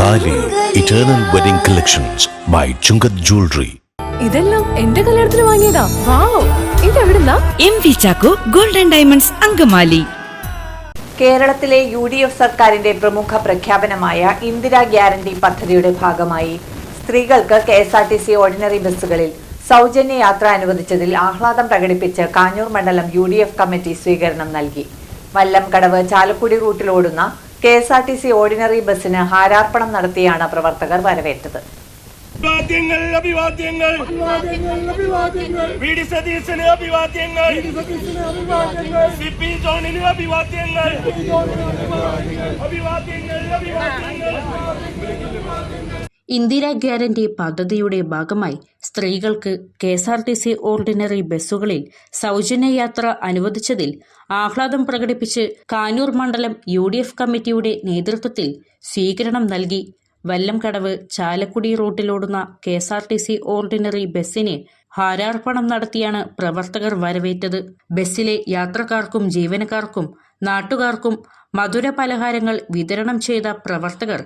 താലി eternal wedding collections by Chungath jewellery. ഇതെല്ലാം എന്റെ കല്യാണത്തിന് വാങ്ങിയതാ. വാവ്, ഇതെവിടുന്നാ? MV Chacko golden diamonds Angamaly. കേരളത്തിലെ UDF സർക്കാരിന്റെ പ്രമുഖ പ്രഖ്യാപനമായ ഇന്ദിരാ ഗ്യാരണ്ടി പദ്ധതിയുടെ ഭാഗമായി സ്ത്രീകൾക്ക് KSRTC ഓർഡിനറി ബസ്സുകളിൽ സൗജന്യ യാത്ര അനുവദിച്ചതിൽ ആഹ്ലാദം പ്രകടിപ്പിച്ച് കാഞ്ഞൂർ മണ്ഡലം UDF കമ്മിറ്റി സ്വീകരണം നൽകി. വല്ലംകടവ് ചാലക്കുടി റൂട്ടിലോടുന്ന KSRTC ഓർഡിനറി ബസ്സിന് ഹാരാർപ്പണം നടത്തിയാണ് പ്രവർത്തകർ വരവേറ്റത്. ഇന്ദിരാ ഗ്യാരണ്ടി പദ്ധതിയുടെ ഭാഗമായി സ്ത്രീകൾക്ക് KSRTC ഓർഡിനറി ബസ്സുകളിൽ സൗജന്യ യാത്ര അനുവദിച്ചതിൽ ആഹ്ലാദം പ്രകടിപ്പിച്ച് കാഞ്ഞൂർ മണ്ഡലം UDF കമ്മിറ്റിയുടെ നേതൃത്വത്തിൽ സ്വീകരണം നൽകി. വല്ലംകടവ് ചാലക്കുടി റൂട്ടിലോടുന്ന KSRTC ഓർഡിനറി ബസ്സിന് ഹാരാർപ്പണം നടത്തിയാണ് പ്രവർത്തകർ വരവേറ്റത്. ബസ്സിലെ യാത്രക്കാർക്കും ജീവനക്കാർക്കും നാട്ടുകാർക്കും മധുര പലഹാരങ്ങൾ വിതരണം ചെയ്ത പ്രവർത്തകർ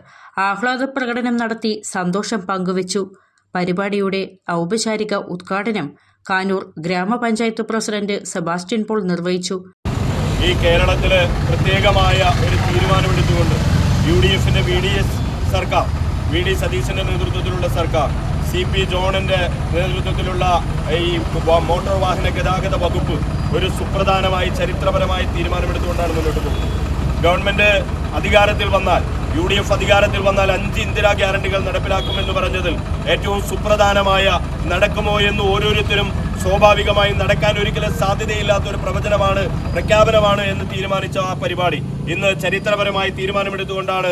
ആഹ്ലാദ പ്രകടനം നടത്തി സന്തോഷം പങ്കുവച്ചു. പരിപാടിയുടെ ഔപചാരിക ഉദ്ഘാടനം കാഞ്ഞൂർ ഗ്രാമപഞ്ചായത്ത് പ്രസിഡന്റ് സെബാസ്റ്റ്യൻ പോൾ നിർവഹിച്ചു. ഈ കേരളത്തില് പ്രത്യേകമായ ഒരു തീരുമാനമെടുത്തുകൊണ്ട് UDFന്റെ VDS സർക്കാർ, VD സതീശന്റെ നേതൃത്വത്തിലുള്ള സർക്കാർ, CP ജോണിന്റെ നേതൃത്വത്തിലുള്ള ഈ മോട്ടോർ വാഹന ഗതാഗത വകുപ്പ് ഒരു സുപ്രധാനമായി ചരിത്രപരമായി തീരുമാനമെടുത്തുകൊണ്ടാണ് മുന്നോട്ട് പോകുന്നത്. ഗവൺമെന്റ് അധികാരത്തിൽ വന്നാൽ, UDF അധികാരത്തിൽ വന്നാൽ 5 ഇന്ദിരാ ഗ്യാരണ്ടികൾ നടപ്പിലാക്കുമെന്ന് പറഞ്ഞതിൽ ഏറ്റവും സുപ്രധാനമായ നടക്കുമോ എന്ന് ഓരോരുത്തരും സ്വാഭാവികമായും നടക്കാൻ ഒരിക്കലും സാധ്യതയില്ലാത്ത ഒരു പ്രഖ്യാപനമാണ് എന്ന് തീരുമാനിച്ച ആ പരിപാടി ഇന്ന് ചരിത്രപരമായി തീരുമാനമെടുത്തുകൊണ്ടാണ്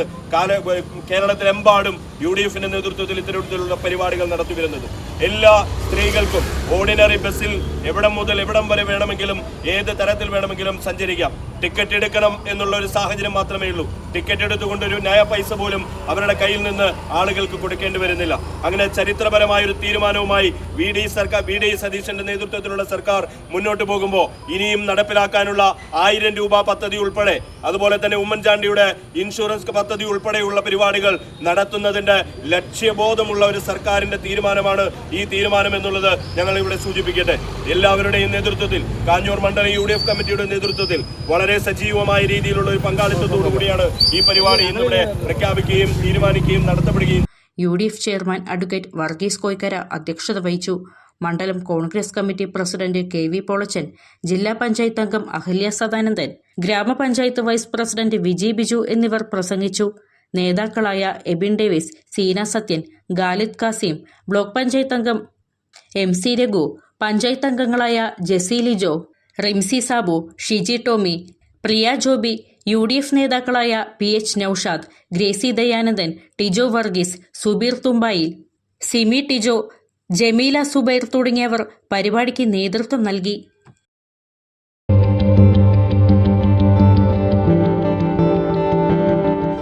കേരളത്തിലെമ്പാടും UDFന്റെ നേതൃത്വത്തിൽ ഇത്തരത്തിലുള്ള പരിപാടികൾ നടത്തിവരുന്നത്. എല്ലാ സ്ത്രീകൾക്കും ഓർഡിനറി ബസ്സിൽ എവിടം മുതൽ എവിടം വരെ വേണമെങ്കിലും ഏത് തരത്തിൽ വേണമെങ്കിലും സഞ്ചരിക്കാം. ടിക്കറ്റ് എടുക്കണം എന്നുള്ള ഒരു സാഹചര്യം മാത്രമേ ഉള്ളൂ. ടിക്കറ്റ് എടുത്തുകൊണ്ട് ഒരു ന്യായ പൈസ പോലും അവരുടെ കയ്യിൽ നിന്ന് ആളുകൾക്ക് കൊടുക്കേണ്ടി വരുന്നില്ല. അങ്ങനെ ചരിത്രപരമായ ഒരു തീരുമാനവുമായി VD സതീശന്റെ നേതൃത്വത്തിലുള്ള സർക്കാർ മുന്നോട്ട് പോകുമ്പോൾ ഇനിയും നടപ്പിലാക്കാനുള്ള 1000 രൂപ പദ്ധതി ഉൾപ്പെടെ, അതുപോലെ തന്നെ ഉമ്മൻചാണ്ടിയുടെ ഇൻഷുറൻസ് പദ്ധതി ഉൾപ്പെടെയുള്ള പരിപാടികൾ നടത്തുന്നതിന്റെ ലക്ഷ്യബോധമുള്ള ഒരു സർക്കാരിന്റെ തീരുമാനമാണ് ഈ തീരുമാനം എന്നുള്ളത് ഞങ്ങൾ ഇവിടെ സൂചിപ്പിക്കട്ടെ. എല്ലാവരുടെയും നേതൃത്വത്തിൽ, കാഞ്ഞൂർ മണ്ഡലം UDF കമ്മിറ്റിയുടെ നേതൃത്വത്തിൽ വളരെ സജീവമായ രീതിയിലുള്ള ഒരു പങ്കാളിത്തത്തോടു കൂടിയാണ് ഈ പരിപാടി ഇന്നിവിടെ പ്രഖ്യാപിക്കുകയും തീരുമാനിക്കുകയും നടത്തപ്പെടുകയും. UDF ചെയർമാൻ അഡ്വക്കേറ്റ് വർഗീസ് കോയ്ക്കര അധ്യക്ഷത വഹിച്ചു. മണ്ഡലം Congress committee president KV Polachan, ജില്ലാ പഞ്ചായത്ത് അംഗം അഹല്യ സദാനന്ദൻ, ഗ്രാമപഞ്ചായത്ത് വൈസ് പ്രസിഡന്റ് വിജി ബിജു എന്നിവർ പ്രസംഗിച്ചു. നേതാക്കളായ എബിൻ ഡേവിസ്, സീന സത്യൻ, ഖാലിദ് കാസിം, ബ്ലോക്ക് പഞ്ചായത്ത് അംഗം MC രഘു, പഞ്ചായത്ത് അംഗങ്ങളായ ജെസി ലിജോ, റിംസി സാബു, ഷിജി ടോമി, പ്രിയ ജോബി, UDF നേതാക്കളായ PH നൌഷാദ്, ഗ്രേസി ദയാനന്ദൻ, ടിജോ വർഗീസ്, സുബീർ തുമ്പായിൽ, സിമി ടിജോ, ജമീല സുബൈർ തുടങ്ങിയവർ പരിപാടിക്ക് നേതൃത്വം നൽകി.